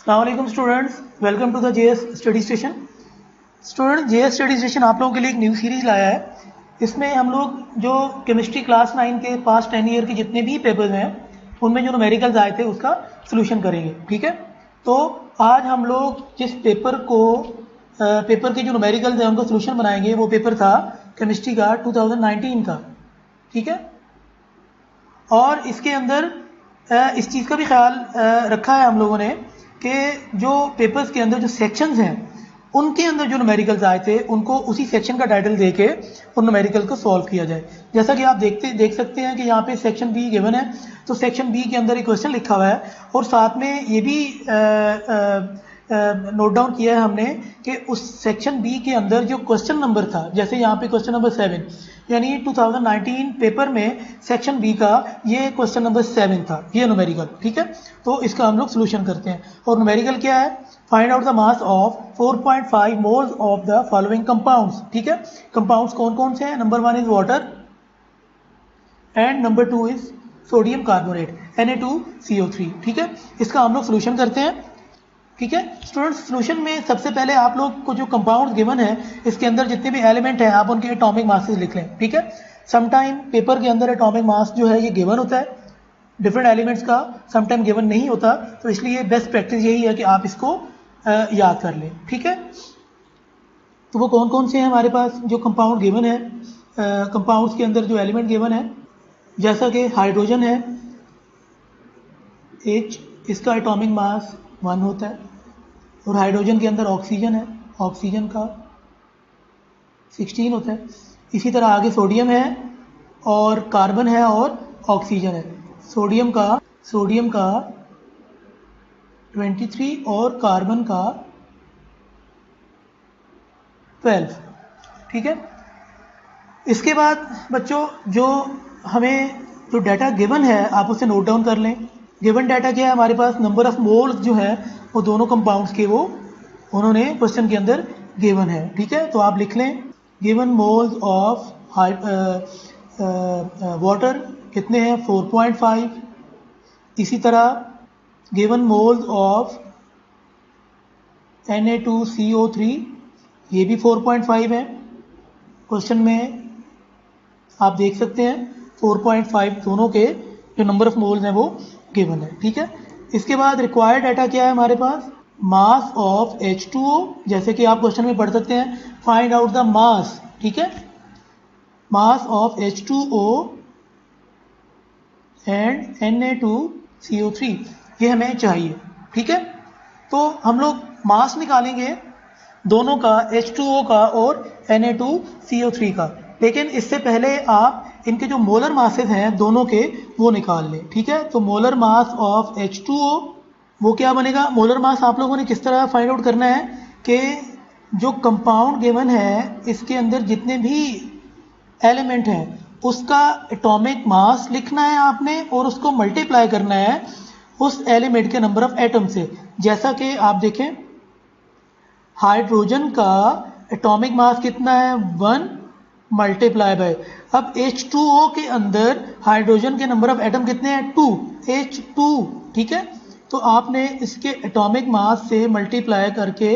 अस्सलाम वालेकुम students, welcome to the JS study station. Student, JS study station आप लोगों के लिए एक न्यू सीरीज़ लाया है। इसमें हम लोग जो केमिस्ट्री क्लास 9 के पास्ट 10 ईयर के जितने भी पेपर्स हैं उनमें जो न्यूमेरिकल्स आए थे उसका सोल्यूशन करेंगे। ठीक है, तो आज हम लोग जिस पेपर के जो न्यूमेरिकल्स हैं उनका सोल्यूशन बनाएंगे वो पेपर था केमिस्ट्री का 2019 का। ठीक है, और इसके अंदर इस चीज़ का भी ख्याल रखा है हम लोगों ने कि जो पेपर्स के अंदर जो सेक्शंस हैं उनके अंदर जो न्यूमेरिकल्स आए थे उनको उसी सेक्शन का टाइटल दे के उन न्यूमेरिकल को सॉल्व किया जाए। जैसा कि आप देख सकते हैं कि यहाँ पे सेक्शन बी गिवन है, तो सेक्शन बी के अंदर एक क्वेश्चन लिखा हुआ है और साथ में ये भी नोट डाउन किया है हमने कि उस सेक्शन बी के अंदर जो क्वेश्चन नंबर था, जैसे यहाँ पे क्वेश्चन नंबर 7 यानी 2019 पेपर में सेक्शन बी का ये क्वेश्चन नंबर 7 था, ये न्यूमेरिकल। ठीक है, तो इसका हम लोग सोल्यूशन करते हैं। और न्यूमेरिकल क्या है? Find out the mass of 4.5 moles of the following compounds. ठीक है, कंपाउंड्स कौन कौन से हैं? Number 1 is water and number 2 is sodium carbonate Na2CO3। ठीक है, इसका हम लोग सोल्यूशन करते हैं। ठीक है स्टूडेंट्स, सोल्यूशन में सबसे पहले आप लोग को जो कंपाउंड गिवन है इसके अंदर जितने भी एलिमेंट हैं आप उनके एटॉमिक मासेस लिख लें। ठीक है, समटाइम पेपर के अंदर एटॉमिक मास जो है ये गिवन होता है डिफरेंट एलिमेंट्स का, समटाइम गिवन नहीं होता, तो इसलिए बेस्ट प्रैक्टिस यही है कि आप इसको याद कर लें। ठीक है, तो वो कौन कौन से हैं हमारे पास जो कंपाउंड गिवन है? कंपाउंड्स के अंदर जो एलिमेंट गिवन है जैसा कि हाइड्रोजन है H, इसका एटॉमिक मास 1 होता है, और हाइड्रोजन के अंदर ऑक्सीजन है, ऑक्सीजन का 16 होता है। इसी तरह आगे सोडियम है और कार्बन है और ऑक्सीजन है। सोडियम का 23 और कार्बन का 12। ठीक है, इसके बाद बच्चों जो हमें जो डाटा गिवन है आप उसे नोट डाउन कर लें। गिवन डाटा क्या है हमारे पास? नंबर ऑफ मोल्स जो है वो दोनों कंपाउंड्स के वो उन्होंने क्वेश्चन के अंदर गिवन है। ठीक है, तो आप लिख लें गिवन मोल्स ऑफ वाटर कितने हैं? 4.5। इसी तरह गिवन मोल्स ऑफ Na2CO3 ये भी 4.5 है। क्वेश्चन में आप देख सकते हैं 4.5 दोनों के जो नंबर ऑफ मोल्स हैं वो गिवन है। ठीक है, इसके बाद रिक्वायर्ड डाटा क्या है हमारे पास? मास ऑफ H2O, जैसे कि आप क्वेश्चन में पढ़ सकते हैं फाइंड आउट द मास। ठीक है, mass of H2O and Na2CO3 ये हमें चाहिए। ठीक है, तो हम लोग मास निकालेंगे दोनों का, H2O का और Na2CO3 का, लेकिन इससे पहले आप इनके जो मोलर मासेस हैं दोनों के वो निकाल लें। ठीक है, तो मोलर मास ऑफ H2O वो क्या बनेगा? मोलर मास आप लोगों ने किस तरह फाइंड आउट करना है कि जो कंपाउंड गिवन है इसके अंदर जितने भी एलिमेंट हैं उसका एटॉमिक मास लिखना है आपने और उसको मल्टीप्लाई करना है उस एलिमेंट के नंबर ऑफ एटम से। जैसा कि आप देखें हाइड्रोजन का एटॉमिक मास कितना है? 1 मल्टीप्लाई बाय, अब H2O के अंदर हाइड्रोजन के नंबर ऑफ एटम कितने हैं? 2, H2। ठीक है, तो आपने इसके एटॉमिक मास से मल्टीप्लाई करके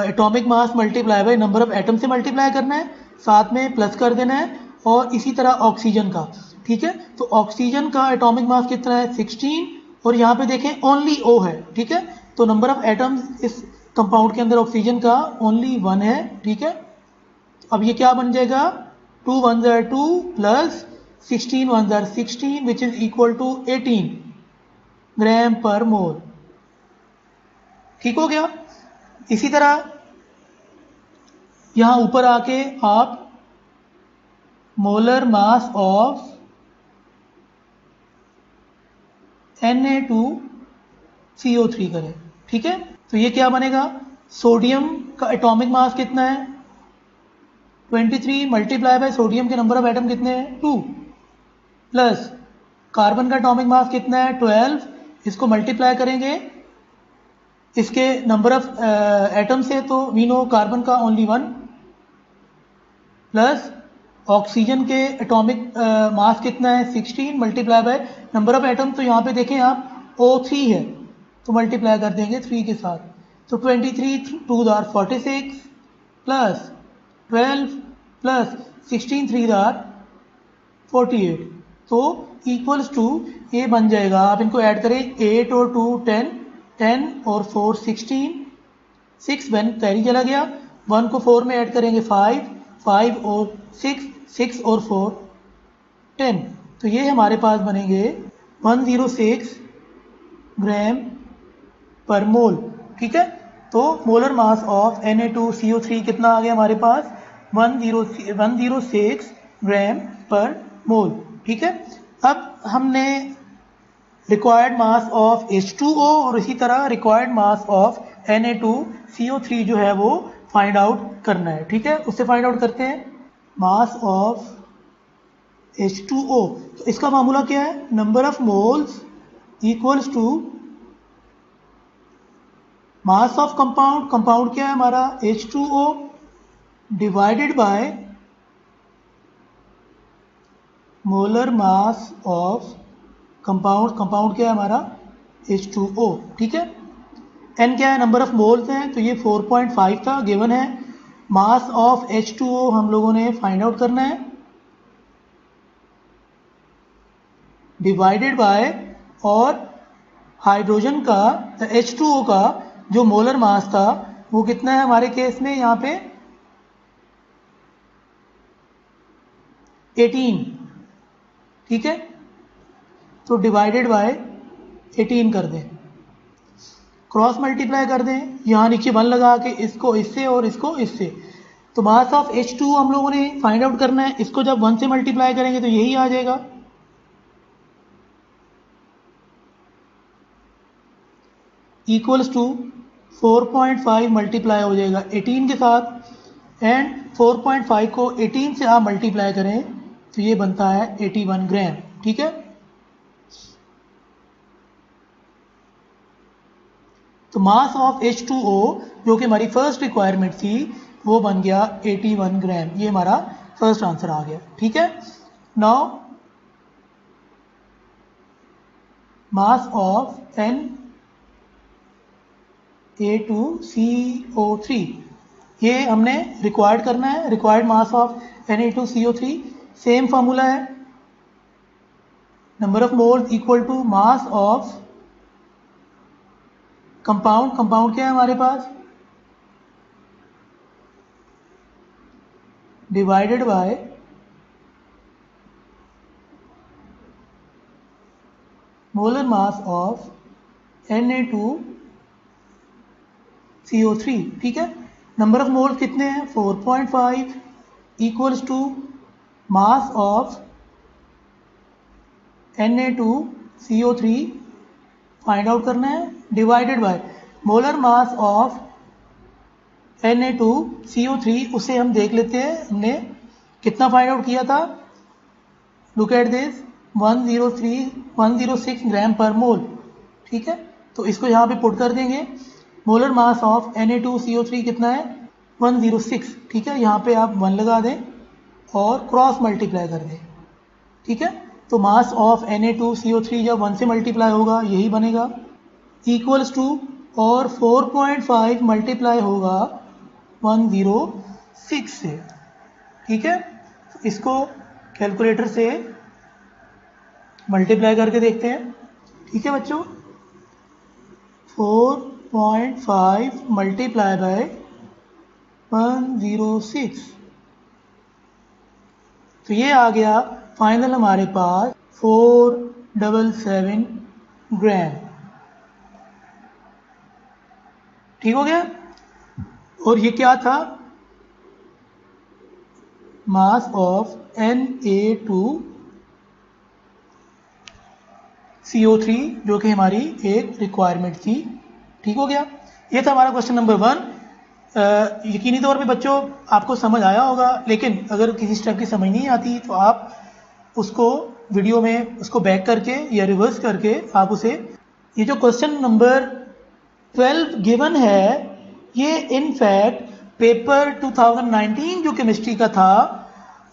atomic mass multiply by number of atom से मल्टीप्लाई करना है, साथ में प्लस कर देना है। और इसी तरह ऑक्सीजन का। ठीक है, तो ऑक्सीजन का एटॉमिक मास कितना है? 16, और यहाँ पे देखें ओनली O है। ठीक है, तो नंबर ऑफ एटम्स इस कंपाउंड के अंदर ऑक्सीजन का ओनली 1 है। ठीक है, अब ये क्या बन जाएगा? 2 1 जार 2 प्लस 16 1 जार 16 which is equal to 18 gram per mole. ठीक हो गया। इसी तरह यहां ऊपर आके आप मोलर मास ऑफ Na2CO3 करें। ठीक है, तो ये क्या बनेगा? सोडियम का एटॉमिक मास कितना है? 23 मल्टीप्लाई बाय सोडियम के नंबर ऑफ एटम कितने हैं? 2, प्लस कार्बन का एटॉमिक मास कितना है? 12, इसको मल्टीप्लाई करेंगे इसके नंबर ऑफ एटम से, तो वी नो कार्बन का ओनली 1, प्लस ऑक्सीजन के एटॉमिक मास कितना है? 16 multiply by number of atom, तो यहाँ पे देखें आप O3 है, तो मल्टीप्लाई कर देंगे 3 के साथ। तो 23 2 दार 46 प्लस 12 प्लस 16 3 दार 48, तो इक्वल्स टू ये बन जाएगा, आप इनको ऐड करें 8 और 2 10, 10 और 4 16, 6 1 कैरी चला गया, 1 को 4 में ऐड करेंगे 5, 5 और 6, 6 और 4 10, तो ये हमारे पास बनेंगे 106 ग्राम पर मोल। ठीक है, तो मोलर मास ऑफ Na2CO3 कितना आ गया हमारे पास 106 ग्राम पर मोल। ठीक है, अब हमने रिक्वायर्ड मास ऑफ H2O और इसी तरह रिक्वायर्ड मास ऑफ Na2CO3 जो है वो फाइंड आउट करना है। ठीक है, उससे फाइंड आउट करते हैं मास ऑफ H2O। तो इसका फार्मूला क्या है, number of moles equals to mass of compound, compound क्या है हमारा H2O divided by molar mass of compound, compound क्या है हमारा H2O। ठीक है, N क्या है, नंबर ऑफ मोल्स हैं, तो ये 4.5 था गिवन है। मास ऑफ H2O हम लोगों ने फाइंड आउट करना है डिवाइडेड बाय, और हाइड्रोजन का H2O का जो मोलर मास था वो कितना है हमारे केस में यहाँ पे 18। ठीक है, तो डिवाइडेड बाय 18 कर दें, क्रॉस मल्टीप्लाई कर दें, यहाँ नीचे 1 लगा के इसको इससे और इसको इससे, तो मास ऑफ H2 हम लोगों ने फाइंड आउट करना है, इसको जब 1 से मल्टीप्लाई करेंगे तो यही आ जाएगा, इक्वल्स टू 4.5 मल्टीप्लाई हो जाएगा 18 के साथ, एंड 4.5 को 18 से आप मल्टीप्लाई करें तो ये बनता है 81 ग्राम। ठीक है, तो मास ऑफ H2O जो कि हमारी फर्स्ट रिक्वायरमेंट थी वो बन गया 81 ग्राम, ये हमारा फर्स्ट आंसर आ गया। ठीक है, नाउ मास ऑफ Na2CO3 ये हमने रिक्वायर्ड करना है, required mass of Na2CO3 same formula है, number of moles equal to mass of compound, compound क्या है हमारे पास divided by molar mass of Na2CO3। ठीक है, नंबर ऑफ मोल्स कितने हैं 4.5 equals to mass of Na2CO3 find out करना है divided by molar mass of Na2CO3, उसे हम देख लेते हैं हमने कितना फाइंड आउट किया था, look at this 106 gram per mole. ठीक है, तो इसको यहाँ पे पुट कर देंगे, मोलर मास ऑफ Na2CO3 कितना है 106। ठीक है, यहाँ पे आप 1 लगा दें और क्रॉस मल्टीप्लाई कर दें। ठीक है, तो मास ऑफ Na2CO3 जब 1 से मल्टीप्लाई होगा यही बनेगा, इक्वल्स टू, और 4.5 मल्टीप्लाई होगा 106 से। ठीक है, इसको कैलकुलेटर से मल्टीप्लाई करके देखते हैं। ठीक है बच्चों, 4.5 मल्टीप्लाई बाय 106, तो ये आ गया फाइनल हमारे पास 477 ग्राम। ठीक हो गया, और ये क्या था मास ऑफ Na2CO3 जो कि हमारी एक रिक्वायरमेंट थी। ठीक हो गया, ये था हमारा क्वेश्चन नंबर 1। यकीनी तौर पे बच्चों आपको समझ आया होगा, लेकिन अगर किसी स्टेप की समझ नहीं आती तो आप उसको वीडियो में उसको बैक करके या रिवर्स करके आप उसे, ये जो क्वेश्चन नंबर 12 गिवन है ये इनफैक्ट पेपर 2019 जो केमिस्ट्री का था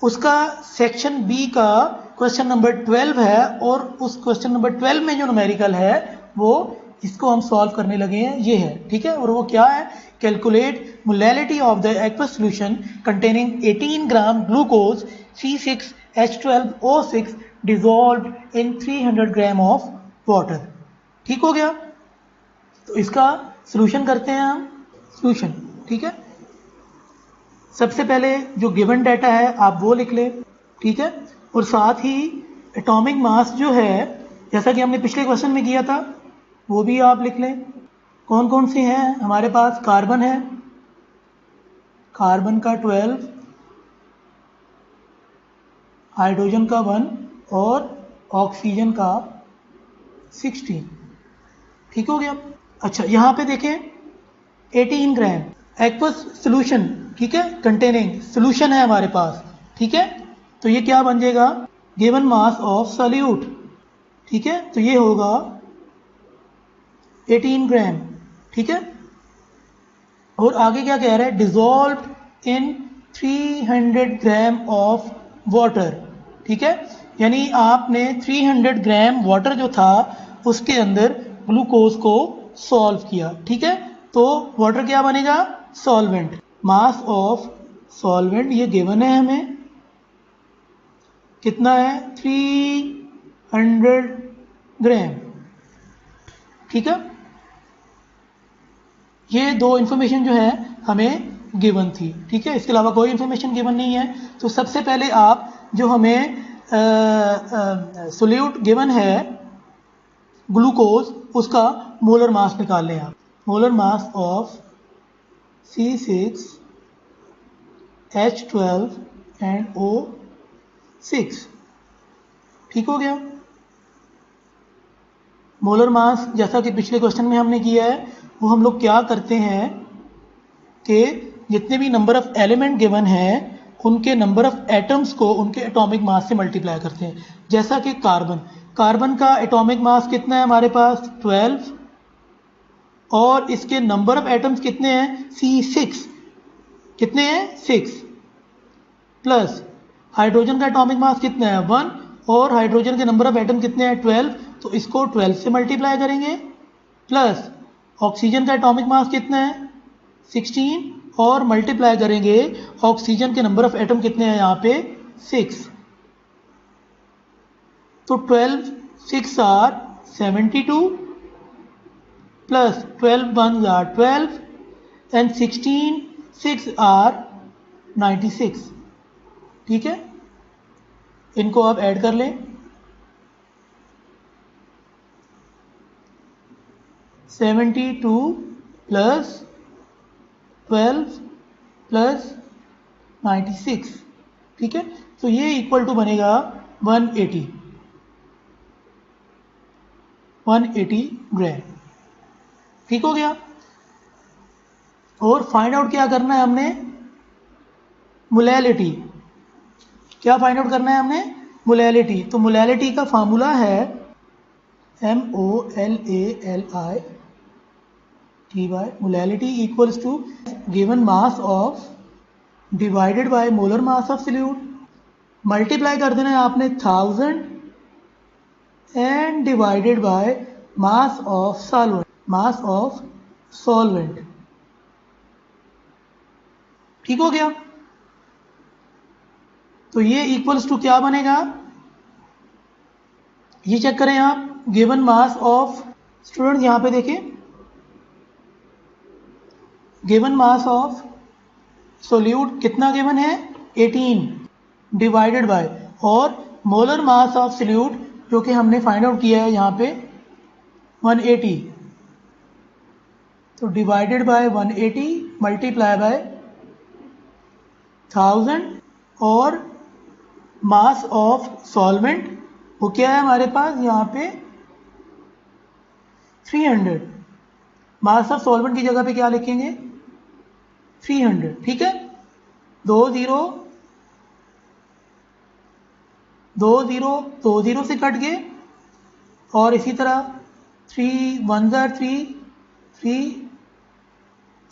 उसका सेक्शन बी का क्वेश्चन नंबर 12 है, और उस क्वेश्चन नंबर 12 में जो न्यूमेरिकल है वो इसको हम सॉल्व करने लगे हैं, ये है, ठीक है। और वो क्या है, calculate molality of the aqueous solution containing 18 gram glucose C6H12O6 dissolved in 300 gram of water. ठीक हो गया। तो इसका सॉल्यूशन करते हैं हम, सॉल्यूशन, ठीक है। सबसे पहले जो गिवन डाटा है आप वो लिख लें, ठीक है। और साथ ही एटॉमिक मास जो है, जैसा कि हमने पिछले क्वेश्चन में किया था, वो भी आप लिख लें। कौन कौन से हैं हमारे पास, कार्बन है, कार्बन का 12, हाइड्रोजन का 1 और ऑक्सीजन का 16। ठीक हो गया। अच्छा, यहाँ पे देखें 18 ग्राम एक्वस सॉल्यूशन, ठीक है, कंटेनिंग सॉल्यूशन है हमारे पास, ठीक है। तो ये क्या बन जाएगा, गिवन मास ऑफ सॉल्यूट, ठीक है। तो ये होगा 18 ग्राम, ठीक है। और आगे क्या कह रहा है, dissolve in 300 gram of water, ठीक है। यानी आपने 300 ग्राम वाटर जो था उसके अंदर ग्लूकोज को सॉल्व किया, ठीक है। तो वाटर क्या बनेगा, सॉल्वेंट। मास ऑफ सॉल्वेंट ये गिवन है हमें, कितना है, 300 ग्राम, ठीक है। ये दो इंफॉर्मेशन जो है हमें गिवन थी, ठीक है। इसके अलावा कोई इंफॉर्मेशन गिवन नहीं है। तो सबसे पहले आप जो हमें सोल्यूट गिवन है ग्लूकोज, उसका मोलर मास निकाल लें आप। Molar mass of C6H12 and O6, ठीक हो गया। मोलर मास जैसा कि पिछले क्वेश्चन में हमने किया है, वो हम लोग क्या करते हैं कि जितने भी नंबर ऑफ एलिमेंट गिवन है उनके नंबर ऑफ एटम्स को उनके एटॉमिक मास से मल्टीप्लाई करते हैं। जैसा कि कार्बन का एटॉमिक मास कितना है हमारे पास, 12, और इसके नंबर ऑफ एटम्स कितने हैं, C6, कितने हैं, 6, प्लस हाइड्रोजन का एटॉमिक मास कितना है, 1, और हाइड्रोजन के नंबर ऑफ एटम कितने हैं, 12, तो इसको 12 से मल्टीप्लाई करेंगे, प्लस ऑक्सीजन का एटॉमिक मास कितना है, 16, और मल्टीप्लाई करेंगे ऑक्सीजन के नंबर ऑफ एटम कितने हैं यहाँ पे, 6। तो 12 6 are 72, plus 12 1 are 12, and 16 6 are 96, ठीक है। इनको आप ऐड कर लें, 72 प्लस 12 प्लस 96, ठीक है। तो ये इक्वल टू बनेगा 180 ग्राम, ठीक हो गया। और फाइंड आउट क्या करना है हमने, मोलैलिटी। क्या फाइंड आउट करना है हमने, मोलैलिटी। तो मोलैलिटी का फार्मूला है MOLALITY, molality equals to given mass of divided by molar mass of solute, multiply कर देना है आपने 1000 and divided by mass of solvent, ठीक हो गया। तो ये इक्वल्स टू क्या बनेगा, ये चेक करें आप, गिवन मास ऑफ, स्टूडेंट यहां पे देखें, गिवन मास ऑफ सोल्यूट कितना गिवन है, 18, डिवाइडेड बाय, और मोलर मास ऑफ सोल्यूट जो कि हमने फाइंड आउट किया है यहां पे 180, तो डिवाइडेड बाय 180 मल्टीप्लाई बाय 1000, और मास ऑफ सॉल्वेंट वो क्या है हमारे पास यहाँ पे 300, मास ऑफ सॉल्वेंट की जगह पे क्या लिखेंगे, 300, ठीक है। 2 0 से कट गए, और इसी तरह 3 1 3, 3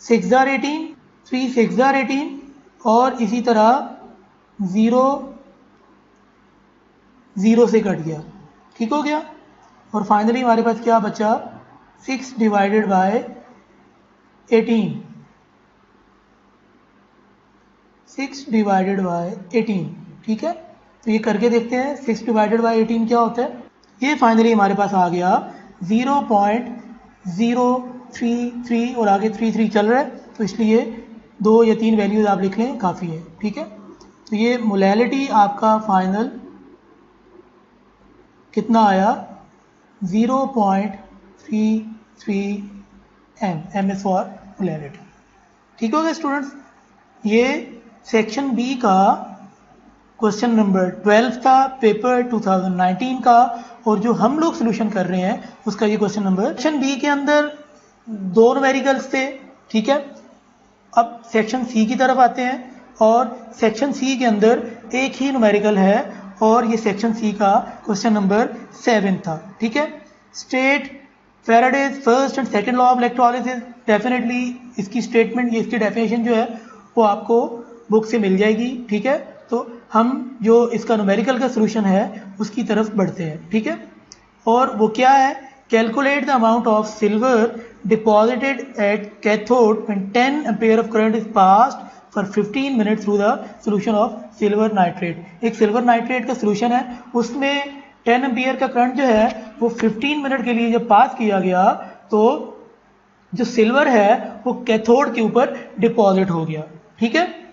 6 18, 3 6 18, और इसी तरह 0 0 से कट गया, ठीक हो गया। और फाइनली हमारे पास क्या बचा, 6 डिवाइडेड बाय 18, 6 डिवाइडेड बाय 18, ठीक है। तो ये करके देखते हैं 6 डिवाइडेड बाय 18 क्या होता है। ये फाइनली हमारे पास आ गया 0.033 और आगे 33 चल रहा है, तो इसलिए 2 या 3 वैल्यूज आप लिख लें काफ़ी है, ठीक है। तो ये मोलैलिटी आपका फाइनल कितना आया 0.33 एम इज फॉर मोलैलिटी, ठीक हो गया स्टूडेंट्स। ये सेक्शन बी का क्वेश्चन नंबर 12 था, पेपर 2019 का, और जो हम लोग सोल्यूशन कर रहे हैं उसका ये क्वेश्चन नंबर। सेक्शन बी के अंदर 2 न्यूमेरिकल्स थे, ठीक है। अब सेक्शन सी की तरफ आते हैं, और सेक्शन सी के अंदर एक ही न्यूमेरिकल है, और ये सेक्शन सी का क्वेश्चन नंबर 7 था, ठीक है। State Faraday's first and second law of electrolysis. Definitely इसकी स्टेटमेंट, ये इसकी डेफिनेशन जो है वो आपको बुक से मिल जाएगी, ठीक है। तो हम जो इसका न्यूमेरिकल का सोल्यूशन है उसकी तरफ बढ़ते हैं, ठीक है। और वो क्या है, calculate the amount of silver deposited at cathode when 10 ampere of current is passed for 15 minute through the solution of silver nitrate. एक सिल्वर नाइट्रेट का सोल्यूशन है, उसमें 10 एम्पियर का करंट जो है वो 15 मिनट के लिए जब पास किया गया तो जो सिल्वर है वो कैथोड के ऊपर डिपॉजिट हो गया, ठीक है।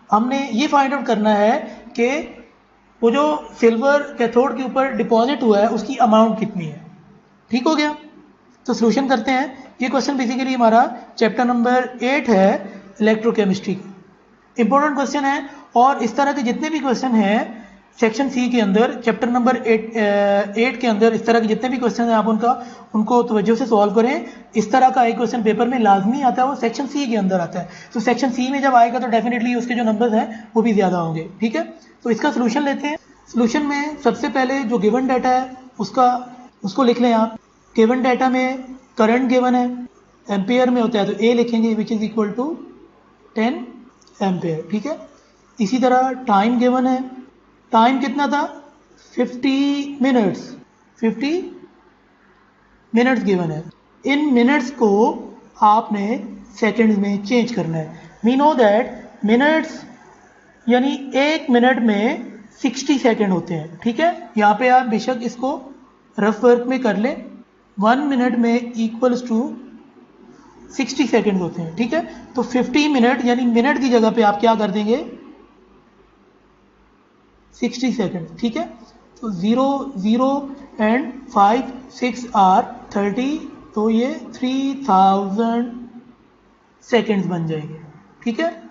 हमने ये फाइंड आउट करना है कि वो जो सिल्वर कैथोड के ऊपर डिपॉजिट हुआ है उसकी अमाउंट कितनी है, ठीक हो गया। तो सोल्यूशन करते हैं। ये क्वेश्चन बेसिकली हमारा चैप्टर नंबर 8 है इलेक्ट्रोकेमिस्ट्री का, इंपॉर्टेंट क्वेश्चन है। और इस तरह के जितने भी क्वेश्चन हैं सेक्शन सी के अंदर, चैप्टर नंबर 8 के अंदर, इस तरह के जितने भी क्वेश्चन हैं आप उनको तवज्जो से सॉल्व करें। इस तरह का एक क्वेश्चन पेपर में लाजमी आता है, वो सेक्शन सी के अंदर आता है। तो सेक्शन सी में जब आएगा तो डेफिनेटली उसके जो नंबर्स हैं वो भी ज़्यादा होंगे, ठीक है। तो इसका सोल्यूशन लेते हैं। सोल्यूशन में सबसे पहले जो गिवन डाटा है उसको लिख लें आप। गिवन डाटा में करंट गिवन है, एम्पेयर में होता है तो ए लिखेंगे which is equal to 10 ampere, ठीक है। इसी तरह टाइम गिवन है, टाइम कितना था 50 मिनट्स, 50 मिनट्स गिवन है। इन मिनट्स को आपने सेकंड्स में चेंज करना है। वी नो दैट मिनट्स यानी 1 मिनट में 60 सेकंड होते हैं, ठीक है। यहाँ पे आप बेशक इसको रफ वर्क में कर लें, 1 मिनट में इक्वल्स टू 60 सेकंड होते हैं, ठीक है। तो 50 मिनट यानी मिनट की जगह पे आप क्या कर देंगे 60 सेकंड, ठीक है। तो 0 0 एंड 5 6 आर 30, तो ये 3000 सेकंड्स बन जाएंगे, ठीक है।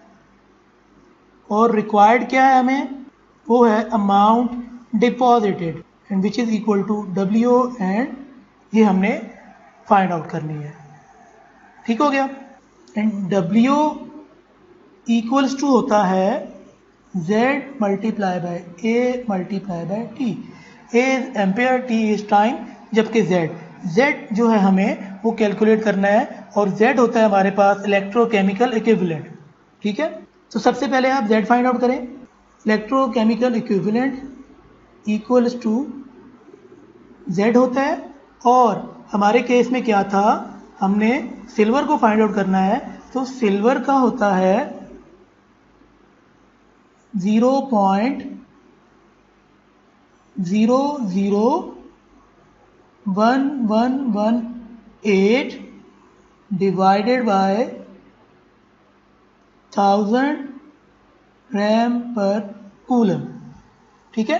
और रिक्वायर्ड क्या है हमें, वो है amount deposited and which is equal to W, एंड ये हमने फाइंड आउट करनी है, ठीक हो गया। एंड डब्ल्यू इक्वल्स टू होता है Z multiply by A multiply by T। A is ampere, T is time, जबकि Z जो है हमें वो कैलकुलेट करना है, और Z होता है हमारे पास इलेक्ट्रोकेमिकल इक्विवेलेंट, ठीक है। तो सबसे पहले आप Z फाइंड आउट करें। Electrochemical equivalent equals to Z होता है, और हमारे केस में क्या था, हमने सिल्वर को फाइंड आउट करना है, तो सिल्वर का होता है 0.001118 डिवाइडेड बाय 1000 ग्राम पर कूलम, ठीक है।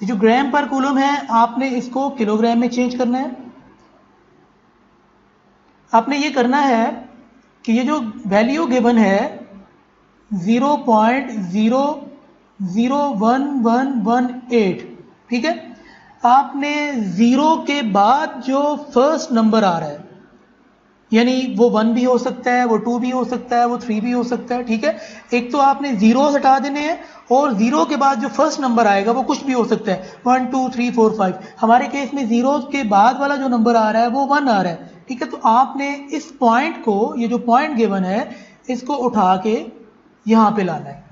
ये जो ग्राम पर कूलम है आपने इसको किलोग्राम में चेंज करना है। आपने ये करना है कि ये जो वैल्यू गिवन है 0.001118, ठीक है। आपने 0 के बाद जो फर्स्ट नंबर आ रहा है, यानी वो 1 भी हो सकता है, वो 2 भी हो सकता है, वो 3 भी हो सकता है, ठीक है। एक तो आपने 0 हटा देने हैं, और 0 के बाद जो फर्स्ट नंबर आएगा वो कुछ भी हो सकता है, 1 2 3 4 5। हमारे केस में 0 के बाद वाला जो नंबर आ रहा है वो 1 आ रहा है, ठीक है। तो आपने इस पॉइंट को, ये जो पॉइंट गिवन है, इसको उठा के यहां पे लाना है,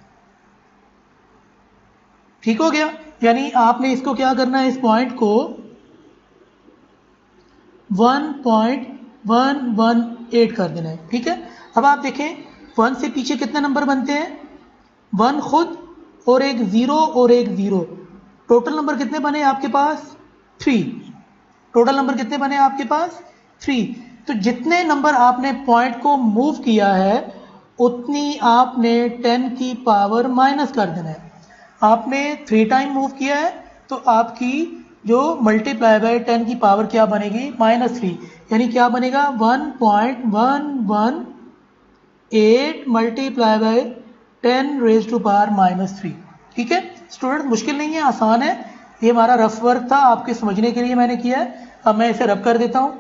ठीक हो गया। यानी आपने इसको क्या करना है, इस पॉइंट को 1.118 कर देना है। ठीक है, अब आप देखें 1 से पीछे कितने नंबर बनते हैं, 1 खुद और एक 0 और एक 0, टोटल नंबर कितने बने आपके पास 3। टोटल नंबर कितने बने आपके पास 3। तो जितने नंबर आपने पॉइंट को मूव किया है उतनी आपने 10 की पावर माइनस कर देना है। आपने 3 टाइम मूव किया है तो आपकी जो मल्टीप्लाई बाय 10 की पावर क्या बनेगी -3, यानी क्या बनेगा 1.118 multiply by 10 raise to power -3। ठीक है स्टूडेंट, मुश्किल नहीं है, आसान है। ये हमारा रफ वर्क था, आपके समझने के लिए मैंने किया है। अब मैं इसे रब कर देता हूं।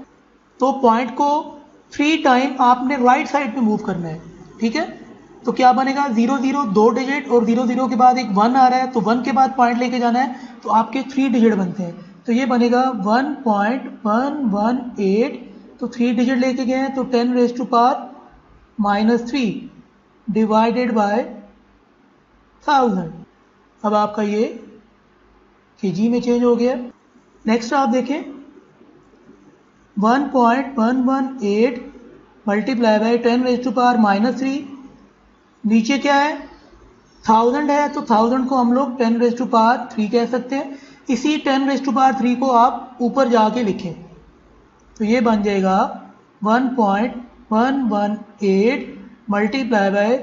तो पॉइंट को 3 टाइम आपने राइट साइड पे मूव करना है। ठीक है, तो क्या बनेगा 0 0 2 डिजिट और 0 0 के बाद एक 1 आ रहा है, तो 1 के बाद पॉइंट लेके जाना है, तो आपके 3 डिजिट बनते हैं। तो ये बनेगा 1.118, तो 3 डिजिट लेके गए हैं तो 10 raise to power -3 divided by 1000। अब आपका ये केजी में चेंज हो गया। नेक्स्ट आप देखें 1.118 multiply by 10 raise to power -3, नीचे क्या है 1000 है, तो 1000 को हम लोग 10 रेज टू पावर 3 कह सकते हैं। इसी 10 रेज टू पावर 3 को आप ऊपर जाके लिखें तो ये बन जाएगा 1.118 multiply by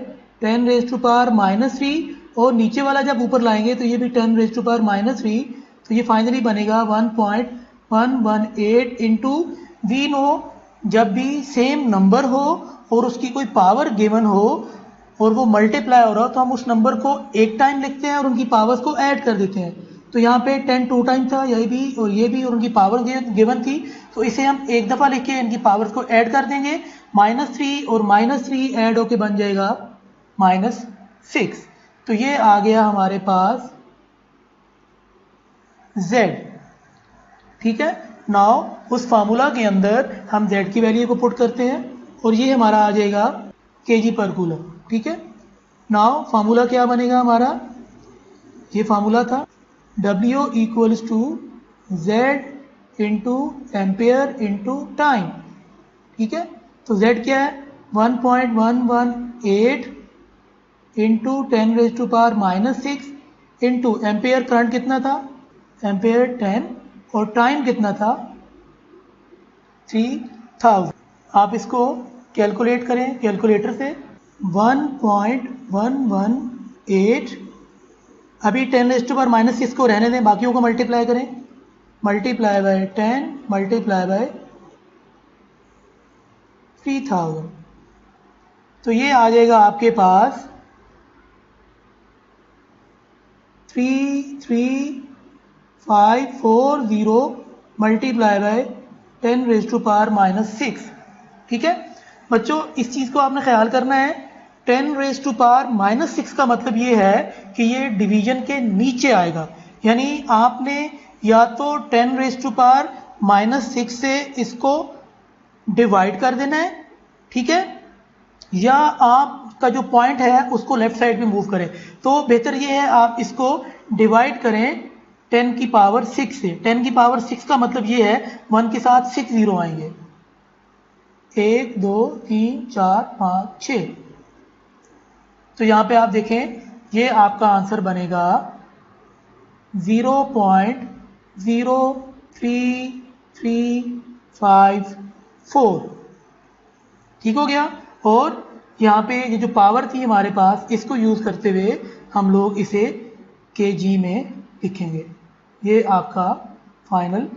10 raise to power -3, और नीचे वाला जब ऊपर लाएंगे तो ये भी 10 रेज टू पावर -3, तो ये फाइनली बनेगा 1.118 इंटू, वी नो जब भी सेम नंबर हो और उसकी कोई पावर गिवन हो और वो मल्टीप्लाई हो रहा हो तो हम उस नंबर को एक टाइम लिखते हैं और उनकी पावर्स को ऐड कर देते हैं। तो यहाँ पे 10 2 टाइम था, यही भी और ये भी, और उनकी पावर गिवन थी, तो इसे हम एक दफ़ा लिख के इनकी पावर्स को ऐड कर देंगे। -3 और -3 ऐड होके बन जाएगा -6। तो ये आ गया हमारे पास z। ठीक है, नाउ उस फार्मूला के अंदर हम z की वैल्यू को पुट करते हैं और ये हमारा आ जाएगा kg पर कूलम। ठीक है, नाउ फार्मूला क्या बनेगा हमारा, ये फार्मूला था W equals to Z into ampere into time. ठीक है, तो Z क्या है 1.118 into 10 raise to power -6 into ampere current कितना था, एम्पेयर 10, और टाइम कितना था 3000। आप इसको कैलकुलेट करें कैलकुलेटर से। 1.118, अभी 10 रेज टू पावर -6 को रहने दें, बाकियों को मल्टीप्लाई करें, मल्टीप्लाई बाय 10 मल्टीप्लाई बाय 3000, तो ये आ जाएगा आपके पास 33540 multiply by 10 raise to power -6। ठीक है बच्चों, इस चीज़ को आपने ख्याल करना है। 10 रेज टू पावर -6 का मतलब ये है कि ये डिवीजन के नीचे आएगा, यानी आपने या तो 10 रेज टू पावर -6 से इसको डिवाइड कर देना है, ठीक है, या आपका जो पॉइंट है उसको लेफ्ट साइड में मूव करें। तो बेहतर ये है आप इसको डिवाइड करें 10 की पावर 6 से। 10 की पावर 6 का मतलब ये है 1 के साथ 6 जीरो आएंगे, 1 2 3 4 5 6। तो यहां पे आप देखें ये आपका आंसर बनेगा 0.03354। ठीक हो गया। और यहाँ पे ये जो पावर थी हमारे पास, इसको यूज़ करते हुए हम लोग इसे kg में लिखेंगे। ये आपका फाइनल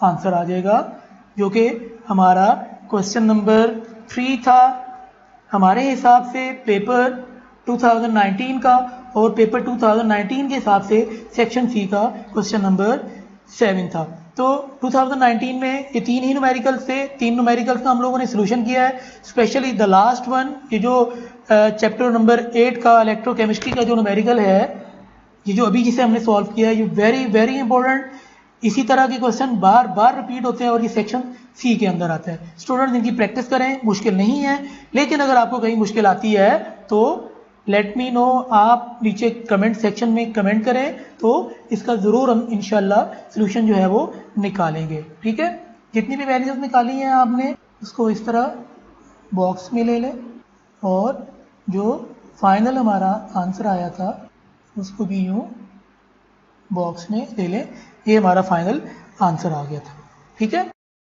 आंसर आ जाएगा, जो कि हमारा क्वेश्चन नंबर 3 था हमारे हिसाब से पेपर 2019 का, और पेपर 2019 के हिसाब से सेक्शन सी का क्वेश्चन नंबर 7 था। तो 2019 में ये 3 ही न्यूमेरिकल्स थे। 3 न्यूमेरिकल्स का हम लोगों ने सोल्यूशन किया है, स्पेशली द लास्ट वन, ये जो चैप्टर नंबर 8 का इलेक्ट्रोकेमिस्ट्री का जो न्यूमेरिकल है, ये जो अभी जिसे हमने सॉल्व किया है, ये वेरी वेरी इंपॉर्टेंट। इसी तरह के क्वेश्चन बार बार रिपीट होते हैं और ये सेक्शन सी के अंदर आता है। स्टूडेंट्स इनकी प्रैक्टिस करें, मुश्किल नहीं है, लेकिन अगर आपको कहीं मुश्किल आती है तो लेट मी नो, आप नीचे कमेंट सेक्शन में कमेंट करें, तो इसका ज़रूर हम इंशाल्लाह सॉल्यूशन जो है वो निकालेंगे। ठीक है, जितनी भी वैल्यूज निकाली हैं आपने उसको इस तरह बॉक्स में ले लें और जो फाइनल हमारा आंसर आया था उसको भी यूँ बॉक्स में ले लें। ये हमारा फाइनल आंसर आ गया था। ठीक है।